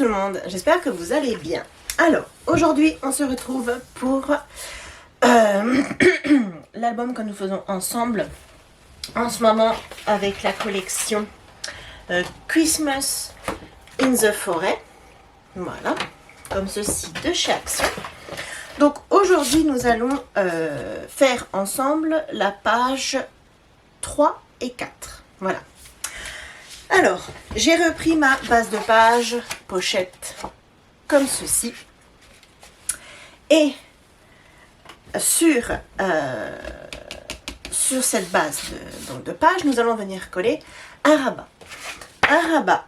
tout le monde, j'espère que vous allez bien. Alors, aujourd'hui, on se retrouve pour l'album que nous faisons ensemble en ce moment avec la collection Christmas in the Forêt. Voilà, comme ceci de chez Action. Donc aujourd'hui, nous allons faire ensemble la page 3 et 4. Voilà. Alors, j'ai repris ma base de page, pochette, comme ceci. Et sur cette base de page, nous allons venir coller un rabat. Un rabat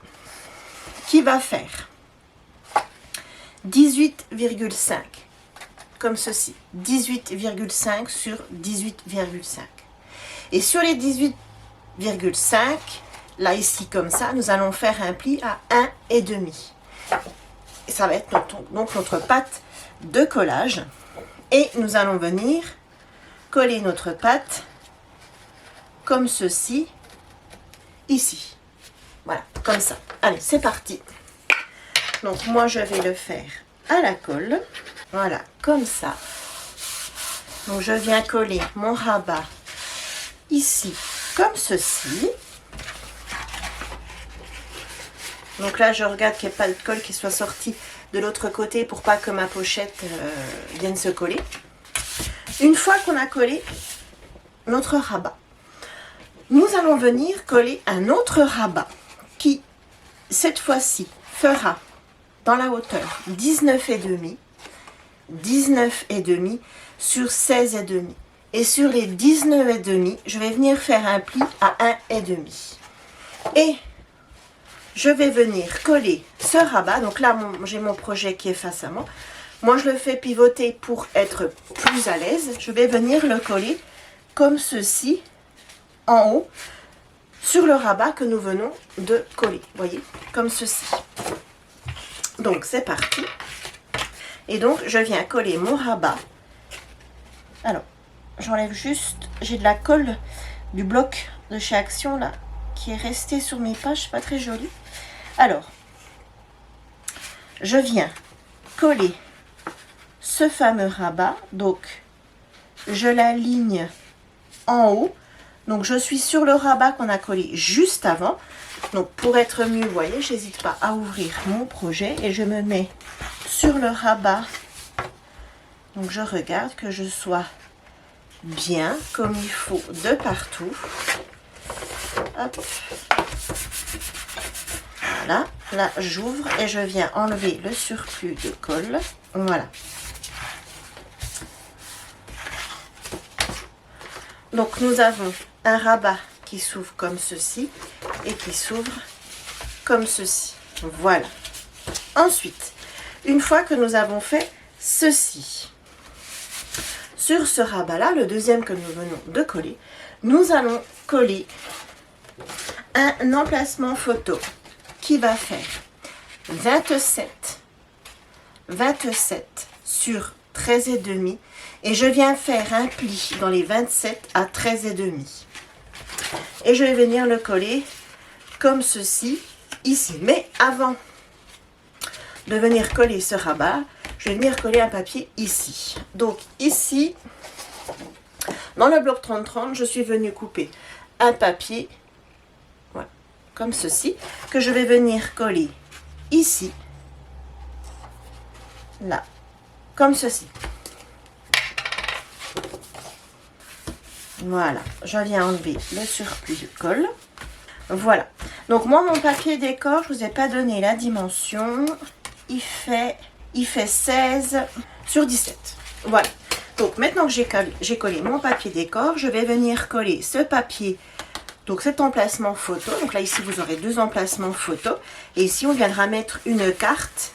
qui va faire 18,5, comme ceci. 18,5 sur 18,5. Et sur les 18,5, là, ici, comme ça, nous allons faire un pli à 1,5. Et ça va être donc notre pâte de collage. Et nous allons venir coller notre pâte comme ceci, ici. Voilà, comme ça. Allez, c'est parti. Donc, moi, je vais le faire à la colle. Voilà, comme ça. Donc, je viens coller mon rabat ici, comme ceci. Donc là, je regarde qu'il n'y ait pas de colle qui soit sortie de l'autre côté pour pas que ma pochette vienne se coller. Une fois qu'on a collé notre rabat, nous allons venir coller un autre rabat qui, cette fois-ci, fera dans la hauteur 19,5, 19,5 sur 16,5. Et sur les 19,5, je vais venir faire un pli à 1,5. Et je vais venir coller ce rabat. Donc là, j'ai mon projet qui est face à moi. Moi, je le fais pivoter pour être plus à l'aise. Je vais venir le coller comme ceci, en haut, sur le rabat que nous venons de coller. Vous voyez, comme ceci. Donc, c'est parti. Et donc, je viens coller mon rabat. Alors, j'enlève juste, j'ai de la colle du bloc de chez Action, là, qui est resté sur mes pages, pas très joli. Alors, je viens coller ce fameux rabat, donc je l'aligne en haut. Donc je suis sur le rabat qu'on a collé juste avant. Donc pour être mieux, vous voyez, j'hésite pas à ouvrir mon projet et je me mets sur le rabat. Donc je regarde que je sois bien comme il faut de partout. Hop. Voilà, là j'ouvre et je viens enlever le surplus de colle. Voilà. Donc nous avons un rabat qui s'ouvre comme ceci et qui s'ouvre comme ceci. Voilà. Ensuite, une fois que nous avons fait ceci, sur ce rabat-là, le deuxième que nous venons de coller, nous allons coller un emplacement photo qui va faire 27 sur 13,5 et je viens faire un pli dans les 27 à 13,5 et je vais venir le coller comme ceci ici. Mais avant de venir coller ce rabat, je vais venir coller un papier ici. Donc ici, dans le bloc 30-30, je suis venue couper un papier, voilà, comme ceci, que je vais venir coller ici, là, comme ceci. Voilà, je viens enlever le surplus de colle. Voilà, donc moi mon papier décor, je ne vous ai pas donné la dimension, il fait 16 sur 17. Voilà, donc maintenant que j'ai collé mon papier décor, je vais venir coller ce papier, donc cet emplacement photo. Donc là ici vous aurez deux emplacements photo et ici on viendra mettre une carte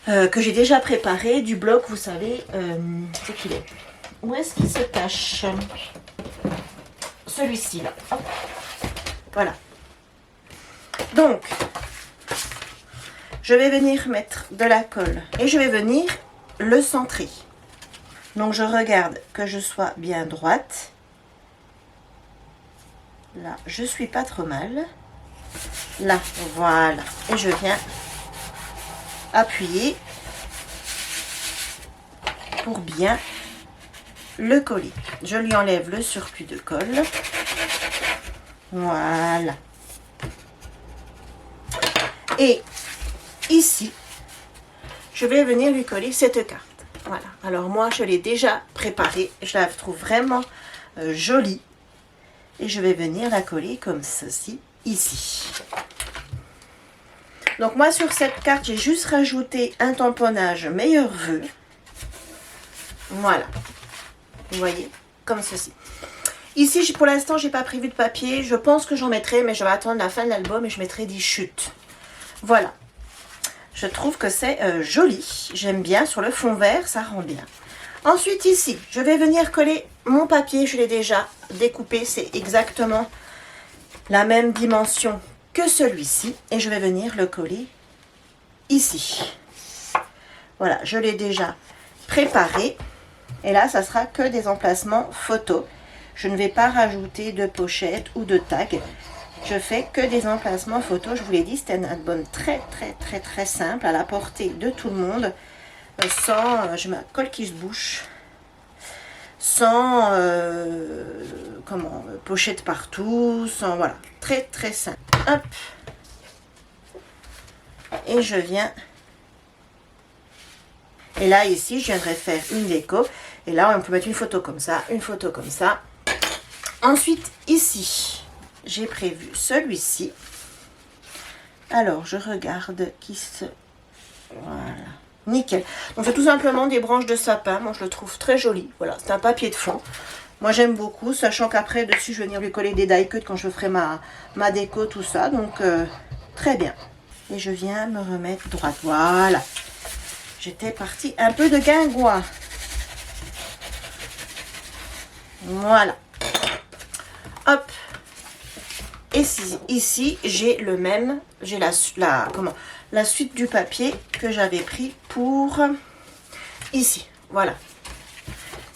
que j'ai déjà préparée du bloc, vous savez, c'est qu'il est. Où est-ce qu'il se cache? Celui-ci là. Hop. Voilà. Donc, je vais venir mettre de la colle et je vais venir le centrer. Donc, je regarde que je sois bien droite. Là, je suis pas trop mal. Là, voilà. Et je viens appuyer pour bien le coller. Je lui enlève le surplus de colle. Voilà. Et ici, je vais venir lui coller cette carte. Voilà. Alors moi, je l'ai déjà préparée. Je la trouve vraiment jolie. Et je vais venir la coller comme ceci, ici. Donc moi, sur cette carte, j'ai juste rajouté un tamponnage meilleurs vœux. Voilà. Vous voyez, comme ceci. Ici, pour l'instant, j'ai pas prévu de papier. Je pense que j'en mettrai, mais je vais attendre la fin de l'album et je mettrai des chutes. Voilà. Je trouve que c'est joli. J'aime bien. Sur le fond vert, ça rend bien. Ensuite, ici, je vais venir coller mon papier. Je l'ai déjà découpé. C'est exactement la même dimension que celui-ci. Et je vais venir le coller ici. Voilà, je l'ai déjà préparé. Et là, ça sera que des emplacements photos. Je ne vais pas rajouter de pochette ou de tag. Je fais que des emplacements photos. Je vous l'ai dit, c'était un album très simple, à la portée de tout le monde. Sans, je mets ma colle qui se bouche. Sans, pochette partout. Sans, voilà, très simple. Hop. Et je viens... Et là, ici, je viendrai faire une déco. Et là, on peut mettre une photo comme ça, une photo comme ça. Ensuite, ici, j'ai prévu celui-ci. Alors, je regarde qui se... Voilà. Nickel. Donc, c'est tout simplement des branches de sapin. Moi, je le trouve très joli. Voilà, c'est un papier de fond. Moi, j'aime beaucoup, sachant qu'après, dessus, je vais venir lui coller des die cuts quand je ferai ma déco, tout ça. Donc, très bien. Et je viens me remettre droite. Voilà. J'étais partie un peu de guingois. Voilà. Hop. Et ici, j'ai le même, j'ai la suite du papier que j'avais pris pour ici. Voilà.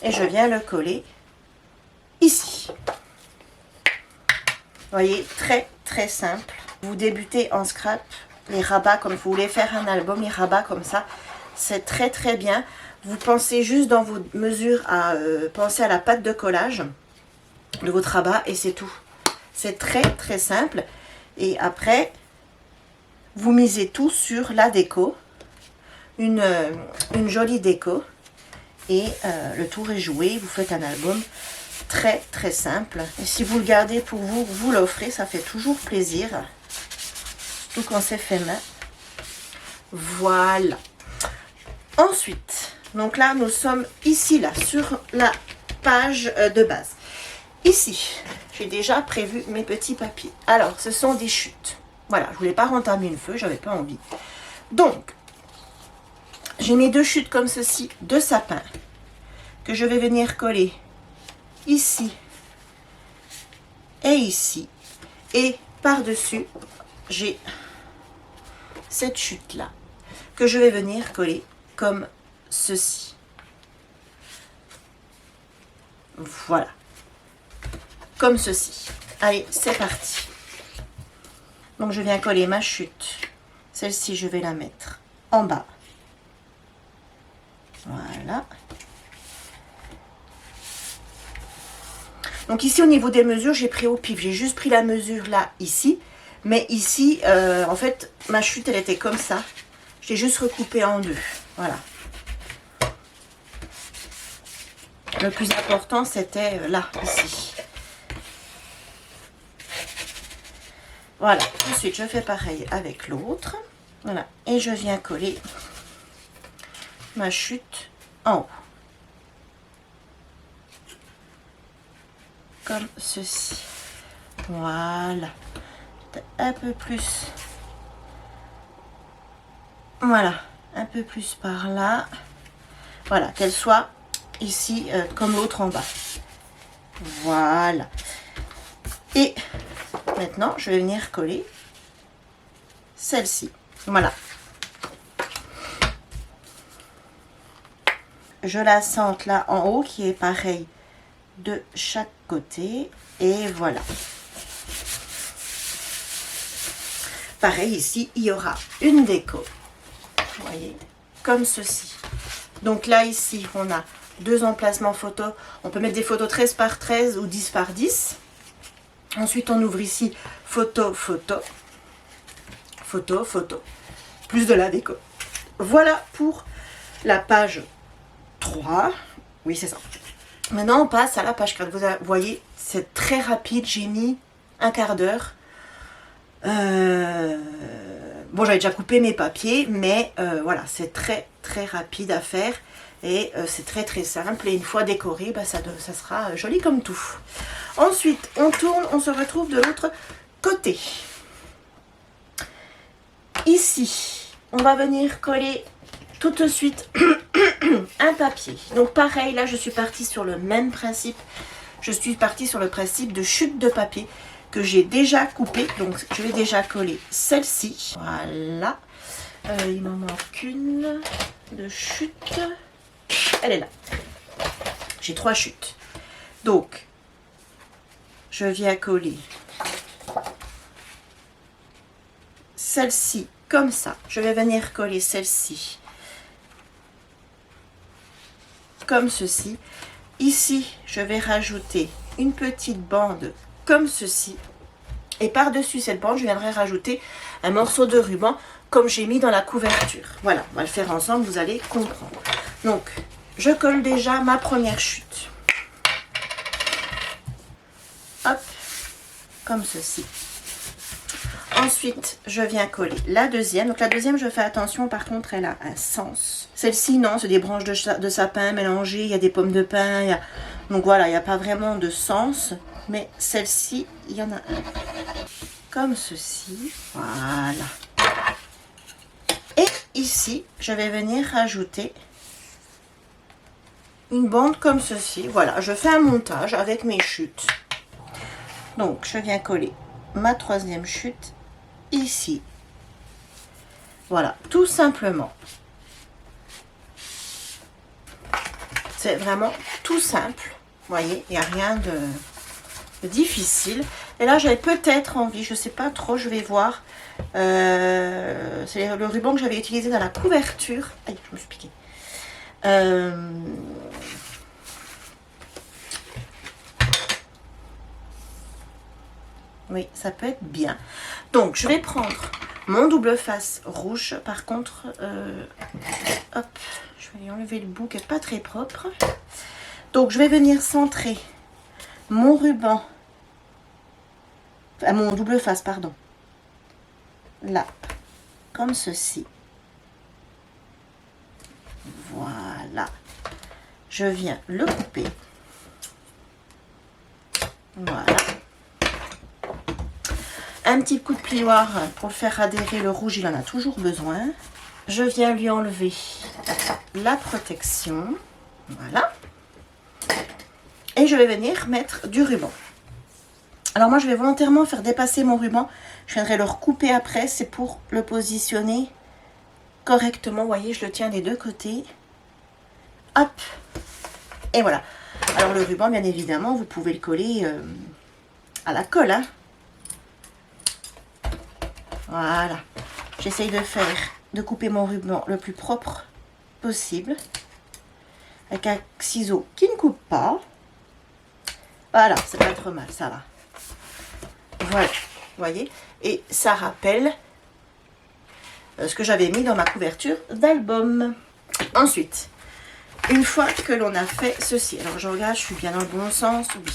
Et je viens le coller ici. Vous voyez, très simple. Vous débutez en scrap, les rabats, comme vous voulez faire un album, les rabats comme ça, c'est très bien. Vous pensez juste dans vos mesures à penser à la pâte de collage de votre rabat et c'est tout. C'est très simple. Et après, vous misez tout sur la déco. Une jolie déco. Et le tour est joué. Vous faites un album très simple. Et si vous le gardez pour vous, vous l'offrez. Ça fait toujours plaisir. Surtout quand c'est fait main. Voilà. Ensuite, donc là, nous sommes ici, là, sur la page de base. Ici, j'ai déjà prévu mes petits papiers. Alors, ce sont des chutes. Voilà, je voulais pas rentamer une feuille, j'avais pas envie. Donc, j'ai mes deux chutes comme ceci de sapin que je vais venir coller ici et ici. Et par-dessus, j'ai cette chute-là que je vais venir coller comme ceci. Voilà. Comme ceci. Allez, c'est parti. Donc, je viens coller ma chute. Celle-ci, je vais la mettre en bas. Voilà. Donc, ici, au niveau des mesures, j'ai pris au pif. J'ai juste pris la mesure là, ici. Mais ici, en fait, ma chute, elle était comme ça. J'ai juste recoupé en deux. Voilà. Le plus important, c'était là, ici. Voilà. Ensuite, je fais pareil avec l'autre. Voilà. Et je viens coller ma chute en haut. Comme ceci. Voilà. Un peu plus. Voilà. Un peu plus par là. Voilà. Qu'elle soit ici comme l'autre en bas. Voilà. Et maintenant, je vais venir coller celle-ci. Voilà. Je la sente là en haut qui est pareil de chaque côté. Et voilà. Pareil ici, il y aura une déco vous voyez, comme ceci. Donc là, ici, on a 2 emplacements photos. On peut mettre des photos 13 par 13 ou 10 par 10. Ensuite, on ouvre ici photo, photo, photo, photo. Plus de la déco. Voilà pour la page 3. Oui, c'est ça. Maintenant, on passe à la page 4. Vous voyez, c'est très rapide. J'ai mis un quart d'heure. Bon, j'avais déjà coupé mes papiers, mais voilà, c'est très très rapide à faire et c'est très très simple. Et une fois décoré, bah, ça sera joli comme tout. Ensuite, on tourne, on se retrouve de l'autre côté. Ici, on va venir coller tout de suite un papier. Donc pareil, là je suis partie sur le même principe. Je suis partie sur le principe de chute de papier que j'ai déjà coupé. Donc je vais déjà coller celle-ci. Voilà. Il m'en manque une de chute. Elle est là. J'ai 3 chutes. Donc je viens coller celle-ci comme ça. Je vais venir coller celle-ci comme ceci. Ici, je vais rajouter une petite bande comme ceci. Et par-dessus cette bande, je viendrai rajouter un morceau de ruban comme j'ai mis dans la couverture. Voilà, on va le faire ensemble, vous allez comprendre. Donc, je colle déjà ma première chute. Hop, comme ceci. Ensuite, je viens coller la deuxième. Donc la deuxième, je fais attention, par contre, elle a un sens. Celle-ci, non, c'est des branches de sapin mélangées. Il y a des pommes de pin. Donc voilà, il n'y a pas vraiment de sens. Mais celle-ci, il y en a un. Comme ceci. Voilà. Et ici, je vais venir rajouter une bande comme ceci. Voilà, je fais un montage avec mes chutes. Donc, je viens coller ma troisième chute ici. Voilà, tout simplement. C'est vraiment tout simple. Vous voyez, il n'y a rien de difficile. Et là, j'avais peut-être envie, je ne sais pas trop, je vais voir. C'est le ruban que j'avais utilisé dans la couverture. Aïe, je me suis piquée. Oui, ça peut être bien. Donc, je vais prendre mon double face rouge. Par contre, hop, je vais lui enlever le bout qui n'est pas très propre. Donc, je vais venir centrer mon ruban, mon double face, pardon, là, comme ceci. Voilà. Je viens le couper. Voilà. Un petit coup de plioir pour le faire adhérer. Le rouge, il en a toujours besoin. Je viens lui enlever la protection. Voilà. Et je vais venir mettre du ruban. Alors moi, je vais volontairement faire dépasser mon ruban. Je viendrai le recouper après. C'est pour le positionner correctement. Vous voyez, je le tiens des deux côtés. Hop. Et voilà. Alors le ruban, bien évidemment, vous pouvez le coller à la colle, hein. Voilà, j'essaye de couper mon ruban le plus propre possible. Avec un ciseau qui ne coupe pas. Voilà, c'est pas trop mal, ça va. Voilà, vous voyez. Et ça rappelle ce que j'avais mis dans ma couverture d'album. Ensuite, une fois que l'on a fait ceci, alors je regarde, je suis bien dans le bon sens, oui.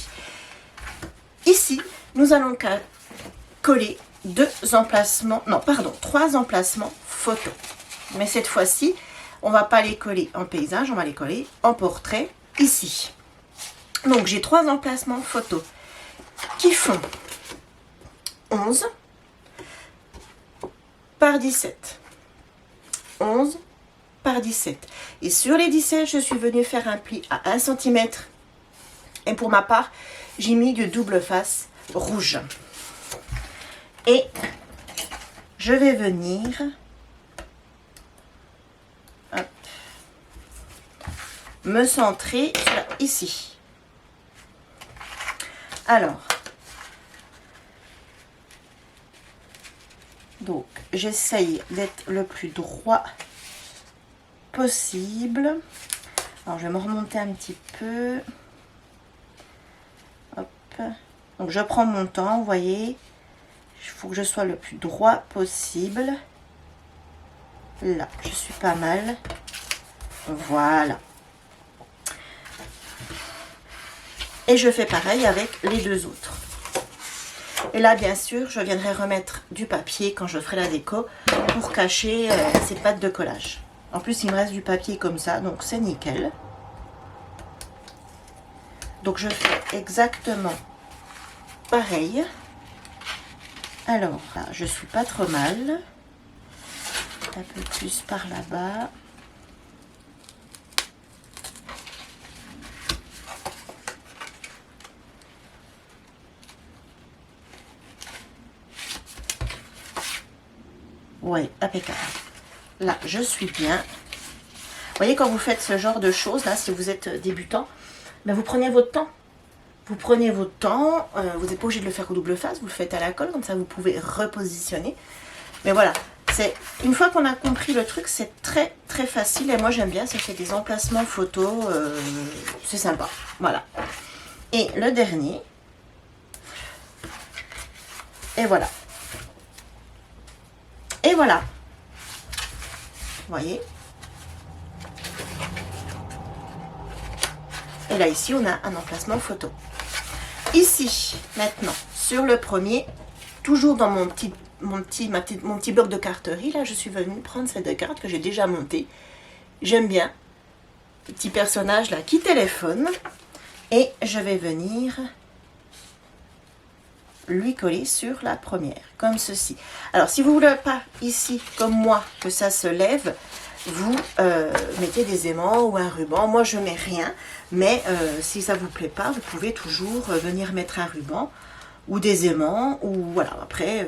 Ici, nous allons coller 3 emplacements photos. Mais cette fois-ci, on va pas les coller en paysage, on va les coller en portrait ici. Donc j'ai 3 emplacements photos qui font 11 par 17. 11 par 17. Et sur les 17, je suis venue faire un pli à 1 cm. Et pour ma part, j'ai mis du double face rouge. Et je vais venir hop, me centrer ici. Alors, donc j'essaye d'être le plus droit possible. Alors je vais me remonter un petit peu. Hop. Donc je prends mon temps, vous voyez. Il faut que je sois le plus droit possible. Là, je suis pas mal. Voilà. Et je fais pareil avec les deux autres. Et là, bien sûr, je viendrai remettre du papier quand je ferai la déco pour cacher ces pattes de collage. En plus, il me reste du papier comme ça, donc c'est nickel. Donc, je fais exactement pareil. Alors, là, je suis pas trop mal. Un peu plus par là-bas. Ouais, impeccable. Là, je suis bien. Vous voyez, quand vous faites ce genre de choses, là, si vous êtes débutant, ben vous prenez votre temps. Vous prenez votre temps. Vous n'êtes pas obligé de le faire au double face. Vous le faites à la colle, comme ça, vous pouvez repositionner. Mais voilà, c'est une fois qu'on a compris le truc, c'est très, très facile. Et moi, j'aime bien. Ça fait des emplacements photos. C'est sympa. Voilà. Et le dernier. Et voilà. Et voilà. Vous voyez? Et là, ici, on a un emplacement photo. Ici, maintenant, sur le premier, toujours dans mon petit bloc de carterie, là, je suis venue prendre ces deux cartes que j'ai déjà montées. J'aime bien. Le petit personnage, là, qui téléphone. Et je vais venir lui coller sur la première, comme ceci. Alors, si vous ne voulez pas, ici, comme moi, que ça se lève, vous mettez des aimants ou un ruban. Moi, je mets rien, mais si ça ne vous plaît pas, vous pouvez toujours venir mettre un ruban ou des aimants, ou voilà, après,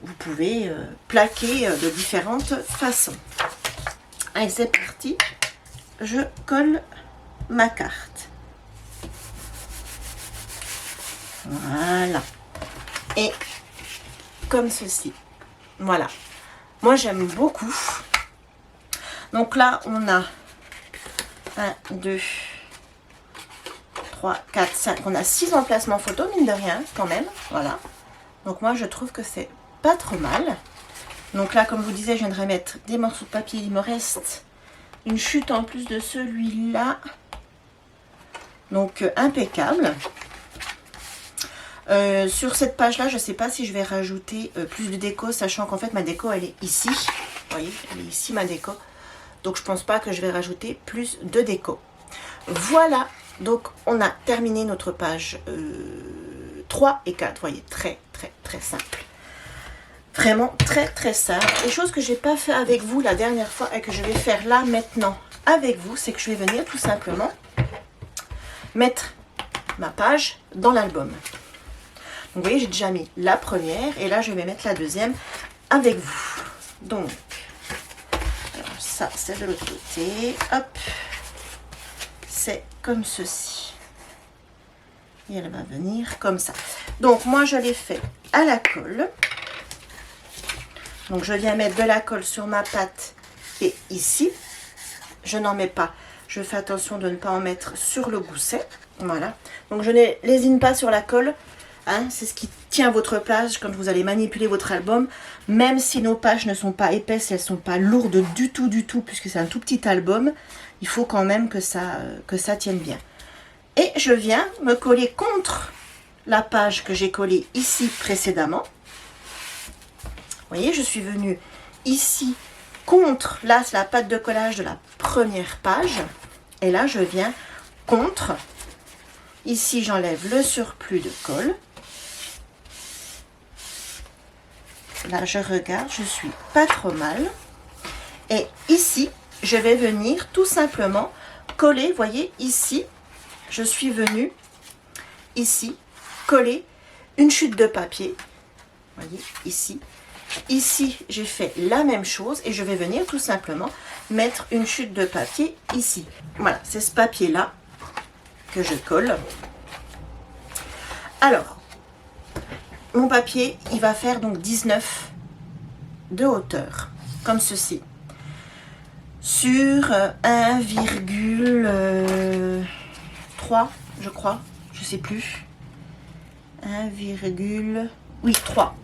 vous pouvez plaquer de différentes façons. Allez, c'est parti. Je colle ma carte. Voilà. Et comme ceci. Voilà. Moi, j'aime beaucoup. Donc là, on a 1, 2, 3, 4, 5. On a 6 emplacements photo, mine de rien, quand même. Voilà. Donc moi, je trouve que c'est pas trop mal. Donc là, comme je vous disais, je viendrai mettre des morceaux de papier. Il me reste une chute en plus de celui-là. Donc, impeccable. Sur cette page là, je ne sais pas si je vais rajouter plus de déco, sachant qu'en fait ma déco elle est ici. Vous voyez, elle est ici ma déco. Donc je pense pas que je vais rajouter plus de déco. Voilà, donc on a terminé notre page 3 et 4. Vous voyez, très très très simple. Vraiment très très simple. Et chose que j'ai pas fait avec vous la dernière fois et que je vais faire là maintenant avec vous, c'est que je vais venir tout simplement mettre ma page dans l'album. Donc, vous voyez, j'ai déjà mis la première et là, je vais mettre la deuxième avec vous. Donc, alors ça, c'est de l'autre côté. Hop, c'est comme ceci. Et elle va venir comme ça. Donc, moi, je l'ai fait à la colle. Donc, je viens mettre de la colle sur ma pâte et ici. Je n'en mets pas. Je fais attention de ne pas en mettre sur le gousset. Voilà. Donc, je ne lésine pas sur la colle. Hein, c'est ce qui tient votre page quand vous allez manipuler votre album. Même si nos pages ne sont pas épaisses, elles ne sont pas lourdes du tout, puisque c'est un tout petit album, il faut quand même que ça tienne bien. Et je viens me coller contre la page que j'ai collée ici précédemment. Vous voyez, je suis venue ici contre, là c'est la pâte de collage de la première page. Et là, je viens contre. Ici, j'enlève le surplus de colle. Là, je regarde, je suis pas trop mal. Et ici, je vais venir tout simplement coller, vous voyez, ici, je suis venue, ici, coller une chute de papier. Vous voyez, ici. Ici, j'ai fait la même chose et je vais venir tout simplement mettre une chute de papier ici. Voilà, c'est ce papier-là que je colle. Alors, mon papier, il va faire donc 19 de hauteur, comme ceci. sur 1,3 je crois, je sais plus. 3.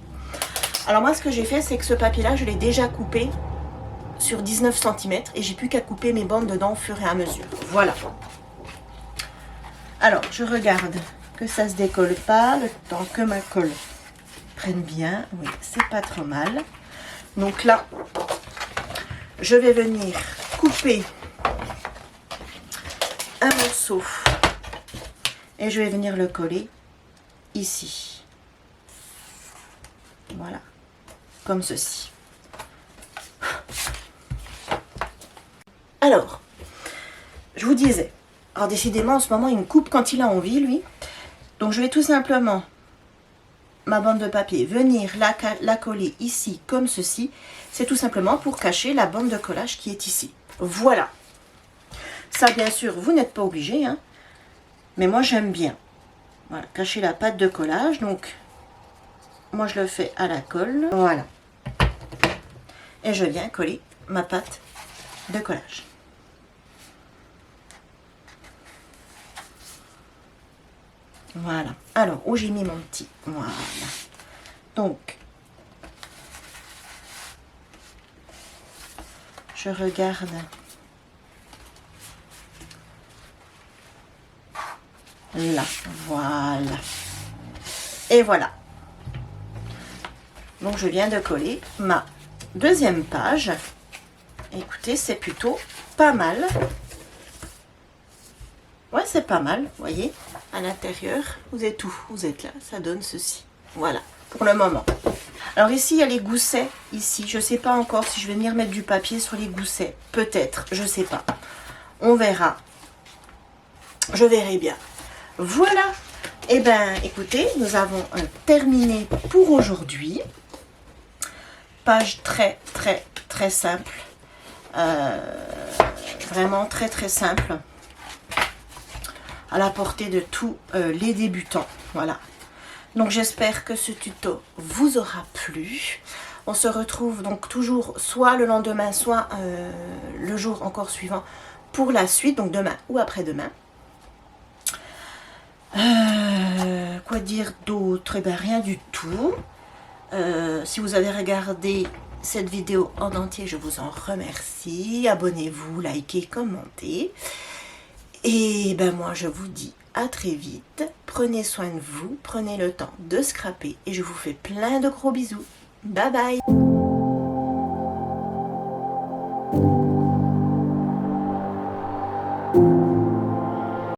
Alors moi ce que j'ai fait, c'est que ce papier là je l'ai déjà coupé sur 19 cm et j'ai plus qu'à couper mes bandes dedans au fur et à mesure. Voilà. Alors je regarde que ça se décolle pas, le temps que ma colle prenne bien. Oui, c'est pas trop mal. Donc là je vais venir couper un morceau et je vais venir le coller ici. Voilà, comme ceci. Alors, je vous disais, alors décidément en ce moment il me coupe quand il a envie lui. Donc je vais tout simplement, ma bande de papier, venir la coller ici comme ceci. C'est tout simplement pour cacher la bande de collage qui est ici. Voilà. Ça bien sûr vous n'êtes pas obligé, hein, mais moi j'aime bien. Voilà, cacher la pâte de collage. Donc moi je le fais à la colle. Voilà. Et je viens coller ma pâte de collage. Voilà. Alors, où j'ai mis mon petit. Voilà. Donc, je regarde. Là. Voilà. Et voilà. Donc, je viens de coller ma deuxième page. Écoutez, c'est plutôt pas mal. Ouais, c'est pas mal, vous voyez. À l'intérieur, vous êtes où? Vous êtes là, ça donne ceci. Voilà, pour le moment. Alors ici, il y a les goussets, ici. Je ne sais pas encore si je vais venir mettre du papier sur les goussets. Peut-être, je ne sais pas. On verra. Je verrai bien. Voilà. Eh bien, écoutez, nous avons terminé pour aujourd'hui. Page très, très, très simple. Vraiment très, très simple. À la portée de tous les débutants. Voilà. Donc j'espère que ce tuto vous aura plu. On se retrouve donc toujours soit le lendemain, soit le jour encore suivant pour la suite. Donc demain ou après-demain. Quoi dire d'autre? Eh bien rien du tout. Si vous avez regardé cette vidéo en entier, je vous en remercie. Abonnez-vous, likez, commentez. Et ben moi je vous dis à très vite, prenez soin de vous, prenez le temps de scraper et je vous fais plein de gros bisous. Bye bye.